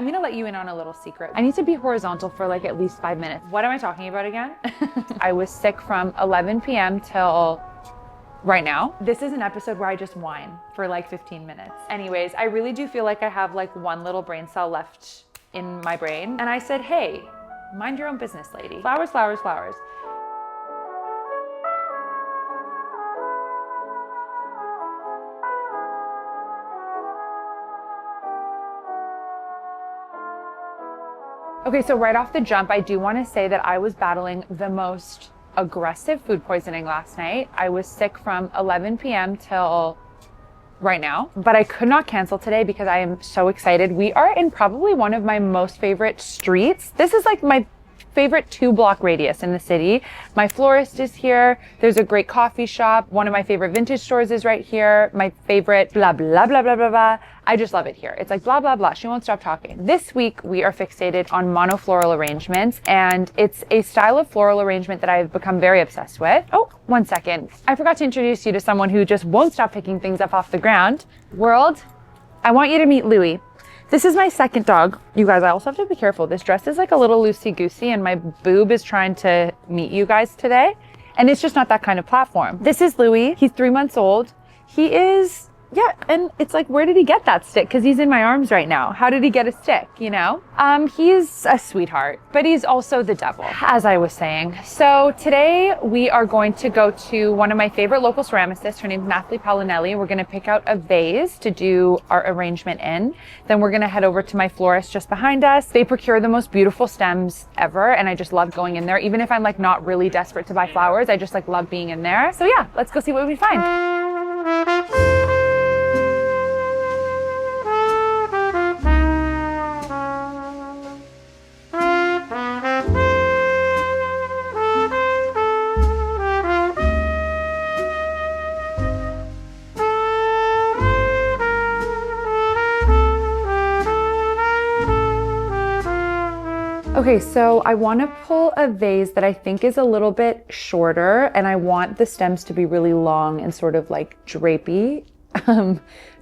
I'm gonna let you in on a little secret. I need to be horizontal for like at least 5 minutes. What am I talking about again? I was sick from 11 p.m. till right now. This is an episode where I just whine for like 15 minutes. Anyways, I really do feel like I have like one little brain cell left in my brain. And I said, hey, mind your own business, lady. Flowers, flowers, flowers. Okay, so right off the jump, I do want to say that I was battling the most aggressive food poisoning last night. I was sick from 11 p.m. till right now, but I could not cancel today because I am so excited. We are in probably one of my most favorite streets. This is like my favorite 2-block radius in the city. My florist is here. There's a great coffee shop. One of my favorite vintage stores is right here. My favorite blah, blah, blah, blah, blah, blah. I just love it here. It's like blah, blah, blah. She won't stop talking. This week, we are fixated on mono-floral arrangements, and it's a style of floral arrangement that I've become very obsessed with. Oh, 1 second. I forgot to introduce you to someone who just won't stop picking things up off the ground. World, I want you to meet Louie. This is my second dog. You guys, I also have to be careful. This dress is like a little loosey-goosey and my boob is trying to meet you guys today. And it's just not that kind of platform. This is Louie. He's 3 months old. He is, yeah, and it's like, where did he get that stick? Because he's in my arms right now. How did he get a stick, you know? He's a sweetheart, but he's also the devil, as I was saying. So today we are going to go to one of my favorite local ceramicists. Her name's Natalie Paolinelli. We're gonna pick out a vase to do our arrangement in. Then we're gonna head over to my florist just behind us. They procure the most beautiful stems ever, and I just love going in there. Even if I'm like not really desperate to buy flowers, I just like love being in there. So yeah, let's go see what we find. Okay, so I want to pull a vase that I think is a little bit shorter, and I want the stems to be really long and sort of like drapey,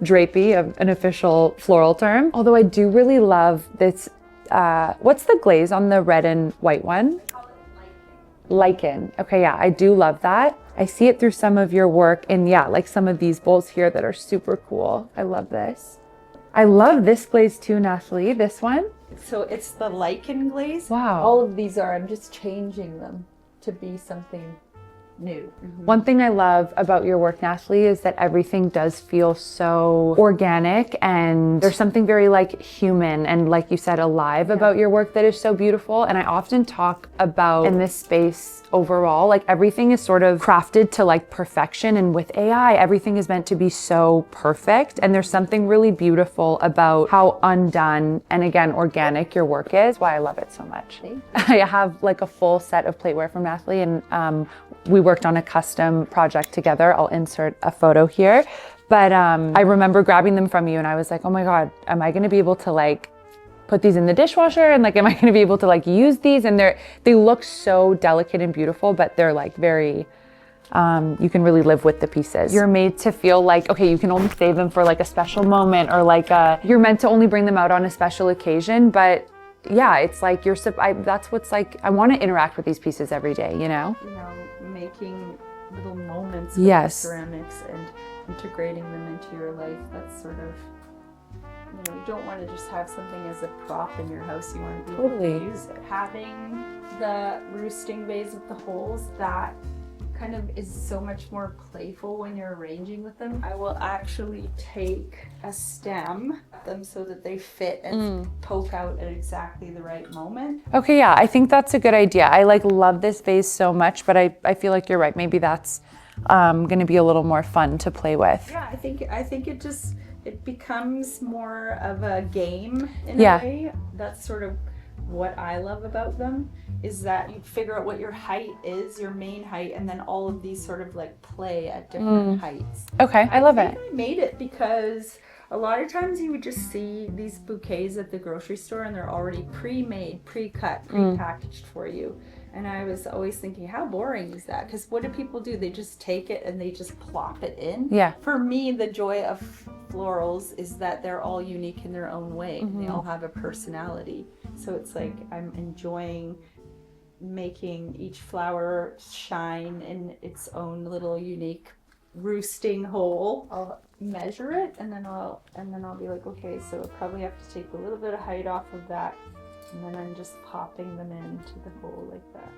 drapey of an official floral term. Although I do really love this, what's the glaze on the red and white one? I call it lichen. Okay, yeah, I do love that. I see it through some of your work in, yeah, like some of these bowls here that are super cool. I love this. I love this glaze too, Natalie, this one. So it's the lichen glaze. Wow. All of these are, I'm just changing them to be something new. Mm-hmm. One thing I love about your work, Natalie, is that everything does feel so organic, and there's something very like human and, like you said, alive about your work that is so beautiful. And I often talk about in this space overall, like everything is sort of crafted to like perfection, and with AI, everything is meant to be so perfect. And there's something really beautiful about how undone and, again, organic your work is. Why I love it so much. I have like a full set of plateware from Natalie, and we worked on a custom project together. I'll insert a photo here. But I remember grabbing them from you and I was like, oh my God, am I gonna be able to like put these in the dishwasher? And like, am I gonna be able to like use these? And they look so delicate and beautiful, but they're like very, you can really live with the pieces. You're made to feel like, okay, you can only save them for like a special moment, or like you're meant to only bring them out on a special occasion. But yeah, it's like that's what's like, I want to interact with these pieces every day, you know? You know, making little moments with ceramics and integrating them into your life. That's sort of, you know, you don't want to just have something as a prop in your house. You want to be able to use it. Having the roosting vase with the holes, that kind of is so much more playful when you're arranging with them. I will actually take a stem, them so that they fit and poke out at exactly the right moment. Okay, yeah, I think that's a good idea. I like love this vase so much, but I feel like you're right. Maybe that's gonna be a little more fun to play with. Yeah, I think it becomes more of a game in a way. That's sort of what I love about them, is that you figure out what your height is, your main height, and then all of these sort of like play at different heights. Okay, I love it. I made it because a lot of times you would just see these bouquets at the grocery store and they're already pre-made, pre-cut, pre-packaged for you. And I was always thinking, how boring is that? Because what do people do? They just take it and they just plop it in. Yeah. For me, the joy of florals is that they're all unique in their own way. Mm-hmm. They all have a personality. So it's like I'm enjoying making each flower shine in its own little unique roosting hole. I'll measure it and then I'll be like, okay, so I probably have to take a little bit of height off of that, and then I'm just popping them into the hole like that.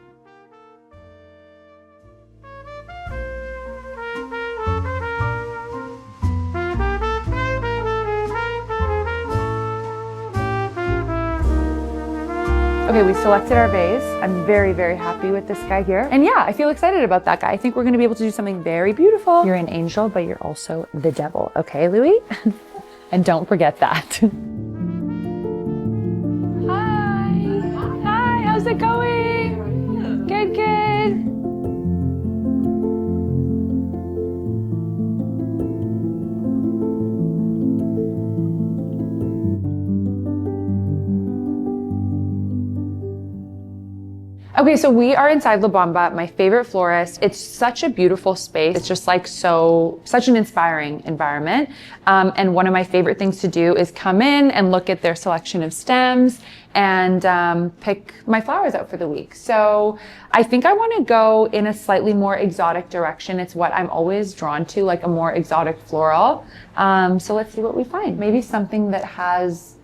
Okay, we selected our vase. I'm very, very happy with this guy here. And yeah, I feel excited about that guy. I think we're gonna be able to do something very beautiful. You're an angel, but you're also the devil. Okay, Louis? And don't forget that. Hi. Hi, how's it going? Good, good. Okay, so we are inside La Bomba, my favorite florist. It's such a beautiful space. It's just like such an inspiring environment. And one of my favorite things to do is come in and look at their selection of stems and pick my flowers out for the week. So I think I want to go in a slightly more exotic direction. It's what I'm always drawn to, like a more exotic floral. So let's see what we find. Maybe something that has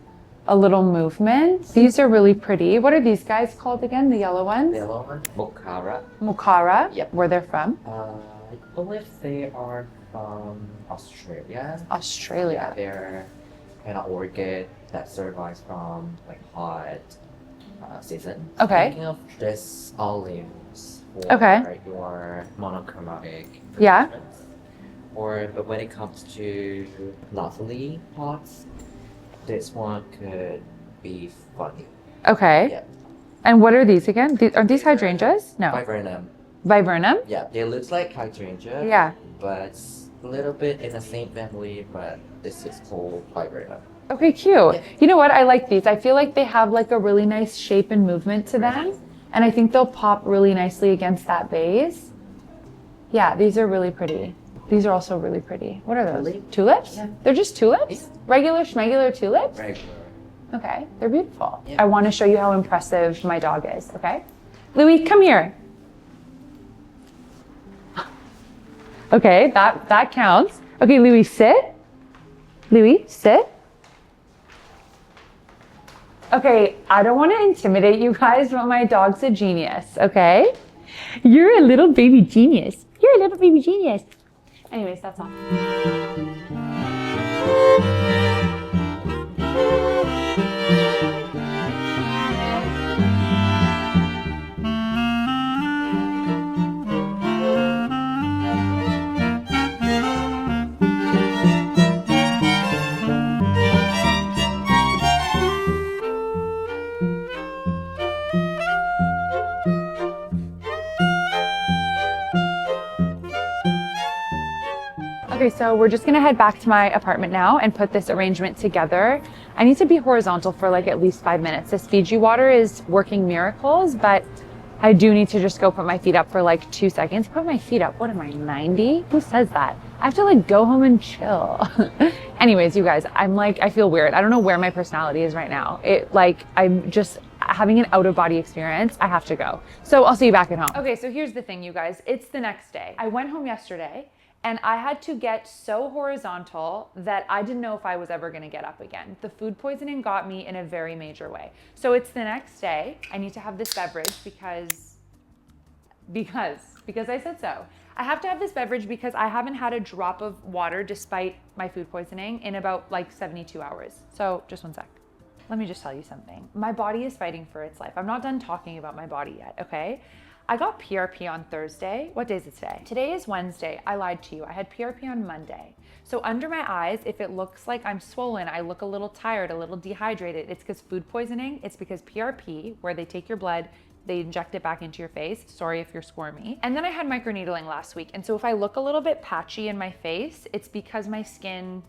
a little movement. These are really pretty. What are these guys called again? The yellow ones? The yellow one, Mocara. Mocara? Yep. Where they're from? I believe they are from Australia. Australia. Yeah, they're kind of orchid that survives from like hot season. Okay. Thinking of this olives for Okay. your monochromatic Yeah. arrangements. But when it comes to lovely pots, this one could be funny. Okay. Yeah. And what are these again? Are these hydrangeas? No. Viburnum. Viburnum? Yeah, they look like hydrangea. Yeah. But it's a little bit in the same family, but this is called viburnum. Okay, cute. You know what? I like these. I feel like they have like a really nice shape and movement to them. And I think they'll pop really nicely against that vase. Yeah, these are really pretty. These are also really pretty. What are those? Tulip? Tulips? Yeah. They're just tulips? Yeah. Regular schmegular tulips? Regular. Okay, they're beautiful. Yeah. I want to show you how impressive my dog is, okay? Louis, come here. Okay, that counts. Okay, Louis, sit. Louis, sit. Okay, I don't want to intimidate you guys, but my dog's a genius, okay? You're a little baby genius. You're a little baby genius. Anyways, that's all. Okay, so we're just gonna head back to my apartment now and put this arrangement together. I need to be horizontal for like at least 5 minutes. This Fiji water is working miracles, but I do need to just go put my feet up for like 2 seconds. Put my feet up, what am I, 90? Who says that? I have to like go home and chill. Anyways, you guys, I feel weird. I don't know where my personality is right now. I'm just having an out of body experience. I have to go. So I'll see you back at home. Okay, so here's the thing, you guys. It's the next day. I went home yesterday and I had to get so horizontal that I didn't know if I was ever gonna get up again. The food poisoning got me in a very major way. So it's the next day. I need to have this beverage because I said so. I have to have this beverage because I haven't had a drop of water despite my food poisoning in about like 72 hours. So just one sec. Let me just tell you something. My body is fighting for its life. I'm not done talking about my body yet, okay? I got PRP on Thursday. What day is it today? Today is Wednesday. I lied to you. I had PRP on Monday. So under my eyes, if it looks like I'm swollen, I look a little tired, a little dehydrated, it's because food poisoning. It's because PRP, where they take your blood, they inject it back into your face. Sorry if you're squirmy. And then I had microneedling last week. And so if I look a little bit patchy in my face, it's because my skin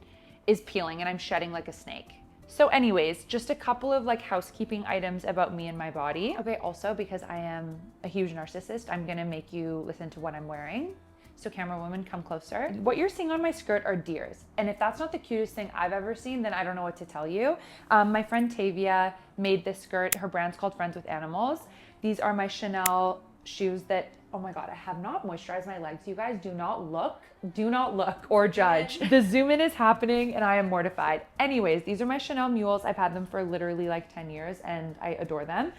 is peeling and I'm shedding like a snake. So anyways, just a couple of like housekeeping items about me and my body. Okay, also because I am a huge narcissist, I'm gonna make you listen to what I'm wearing. So camera woman, come closer. What you're seeing on my skirt are deers. And if that's not the cutest thing I've ever seen, then I don't know what to tell you. My friend Tavia made this skirt. Her brand's called Friends with Animals. These are my Chanel shoes that, oh my God, I have not moisturized my legs. You guys do not look or judge. The zoom in is happening and I am mortified. Anyways, these are my Chanel mules. I've had them for literally like 10 years and I adore them.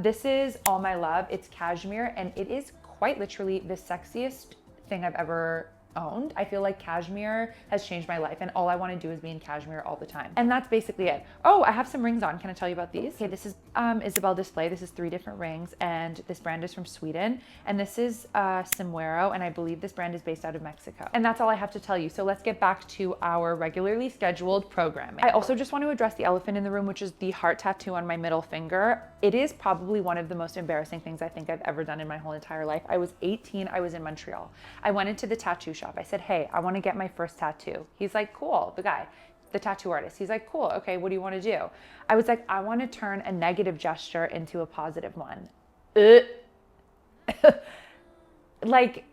This is All My Love. It's cashmere and it is quite literally the sexiest thing I've ever owned. I feel like cashmere has changed my life and all I want to do is be in cashmere all the time. And that's basically it. Oh, I have some rings on. Can I tell you about these? Okay, this is Isabel Display. This is 3 different rings and this brand is from Sweden. And this is Simuero and I believe this brand is based out of Mexico. And that's all I have to tell you. So let's get back to our regularly scheduled programming. I also just want to address the elephant in the room, which is the heart tattoo on my middle finger. It is probably one of the most embarrassing things I think I've ever done in my whole entire life. I was 18, I was in Montreal. I went into the tattoo shop. I said, hey, I want to get my first tattoo. He's like, cool, the guy, the tattoo artist. He's like, cool, okay, what do you want to do? I was like, I want to turn a negative gesture into a positive one. Like,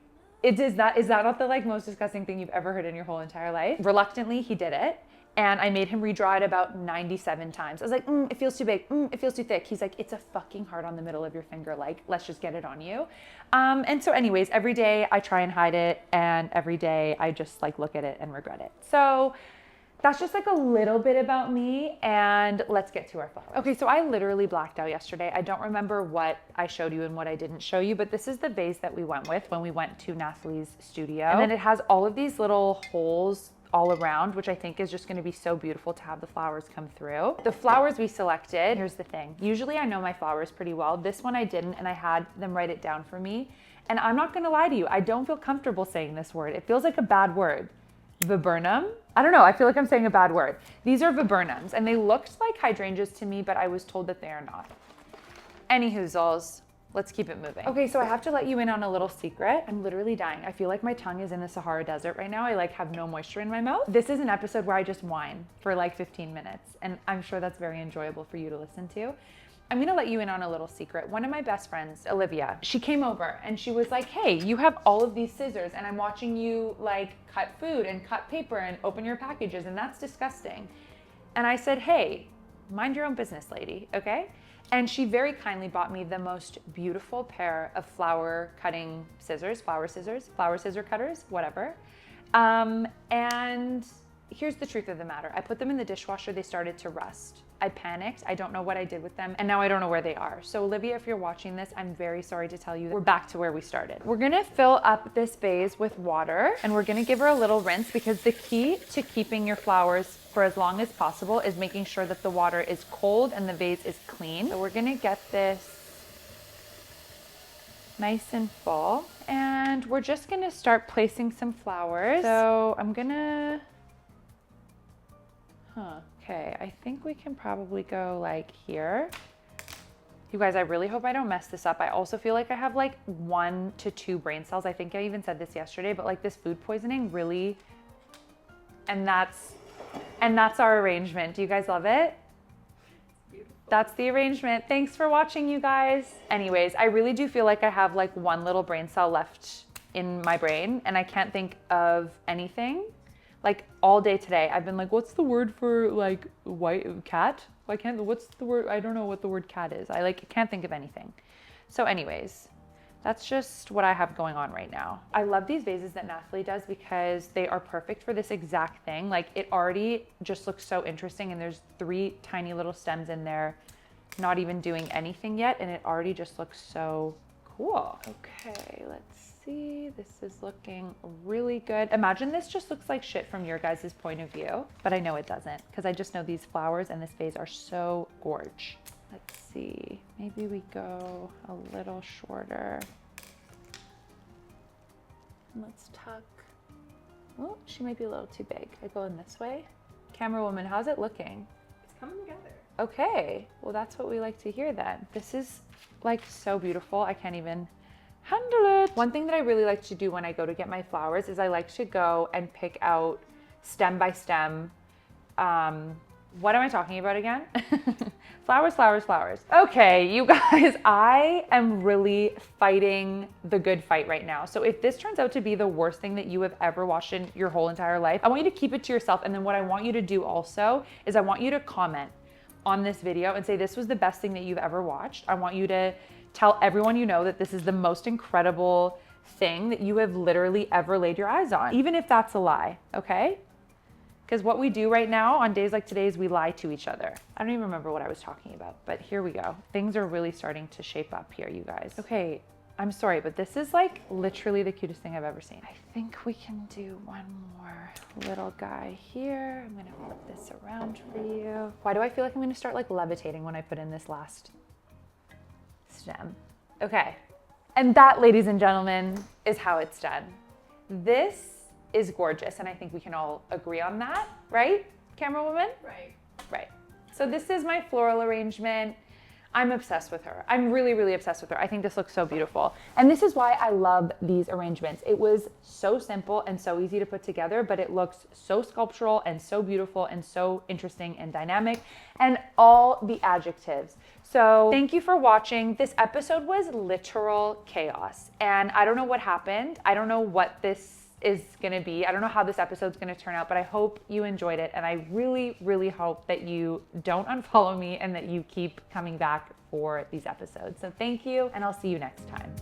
is that not the like most disgusting thing you've ever heard in your whole entire life? Reluctantly, he did it. And I made him redraw it about 97 times. I was like, it feels too big. It feels too thick. He's like, it's a fucking heart on the middle of your finger. Like, let's just get it on you. And so anyways, every day I try and hide it. And every day I just like look at it and regret it. So that's just like a little bit about me. And let's get to our flowers. Okay, so I literally blacked out yesterday. I don't remember what I showed you and what I didn't show you, but this is the vase that we went with when we went to Natalie's studio. And then it has all of these little holes all around, which I think is just going to be so beautiful to have the flowers come through. The flowers we selected, here's the thing. Usually I know my flowers pretty well. This one I didn't, and I had them write it down for me. And I'm not going to lie to you. I don't feel comfortable saying this word. It feels like a bad word. Viburnum? I don't know. I feel like I'm saying a bad word. These are viburnums, and they looked like hydrangeas to me, but I was told that they are not. Anywhoozles. Let's keep it moving. Okay, so I have to let you in on a little secret. I'm literally dying. I feel like my tongue is in the Sahara Desert right now. I like have no moisture in my mouth. This is an episode where I just whine for like 15 minutes, and I'm sure that's very enjoyable for you to listen to. I'm gonna let you in on a little secret. One of my best friends, Olivia, she came over and she was like, hey, you have all of these scissors and I'm watching you like cut food and cut paper and open your packages and that's disgusting. And I said, hey, mind your own business, lady, okay? And she very kindly bought me the most beautiful pair of flower scissor cutters, whatever. And here's the truth of the matter. I put them in the dishwasher, they started to rust. I panicked, I don't know what I did with them, and now I don't know where they are. So Olivia, if you're watching this, I'm very sorry to tell you that we're back to where we started. We're gonna fill up this vase with water, and we're gonna give her a little rinse because the key to keeping your flowers for as long as possible is making sure that the water is cold and the vase is clean. So we're gonna get this nice and full, and we're just gonna start placing some flowers. So I'm gonna, okay, I think we can probably go like here. You guys, I really hope I don't mess this up. I also feel like I have like 1 to 2 brain cells. I think I even said this yesterday, but like this food poisoning really, and that's our arrangement. Do you guys love it? That's the arrangement. Thanks for watching, you guys. Anyways, I really do feel like I have like 1 little brain cell left in my brain and I can't think of anything. Like all day today, I've been like, what's the word for like white cat? What's the word? I don't know what the word cat is. I like can't think of anything. So anyways, that's just what I have going on right now. I love these vases that Natalie does because they are perfect for this exact thing. Like it already just looks so interesting and there's 3 tiny little stems in there, not even doing anything yet. And it already just looks so cool. Okay, let's see. This is looking really good. Imagine this just looks like shit from your guys' point of view, but I know it doesn't because I just know these flowers and this vase are so gorge. Let's see, maybe we go a little shorter. Let's tuck. Oh, she might be a little too big. I go in this way. Camera woman, how's it looking? It's coming together. Okay, well that's what we like to hear then. This is like so beautiful. I can't even handle it. One thing that I really like to do when I go to get my flowers is I like to go and pick out stem by stem What am I talking about again? Flowers, flowers, flowers. Okay, you guys, I am really fighting the good fight right now. So if this turns out to be the worst thing that you have ever watched in your whole entire life, I want you to keep it to yourself. And then what I want you to do also is I want you to comment on this video and say this was the best thing that you've ever watched. I want you to tell everyone you know that this is the most incredible thing that you have literally ever laid your eyes on, even if that's a lie, okay? Because what we do right now on days like today is we lie to each other. I don't even remember what I was talking about, but here we go. Things are really starting to shape up here, you guys. Okay, I'm sorry, but this is like literally the cutest thing I've ever seen. I think we can do one more little guy here. I'm gonna flip this around for you. Why do I feel like I'm gonna start like levitating when I put in this last stem? Okay, and that, ladies and gentlemen, is how it's done. This is gorgeous, and I think we can all agree on that, right, camera woman? Right. Right. So this is my floral arrangement. I'm obsessed with her. I'm really, really obsessed with her. I think this looks so beautiful. And this is why I love these arrangements. It was so simple and so easy to put together, but it looks so sculptural and so beautiful and so interesting and dynamic and all the adjectives. So thank you for watching. This episode was literal chaos, and I don't know what happened. I don't know what this is gonna be. I don't know how this episode's gonna turn out, but I hope you enjoyed it. And I really, really hope that you don't unfollow me and that you keep coming back for these episodes. So thank you, and I'll see you next time.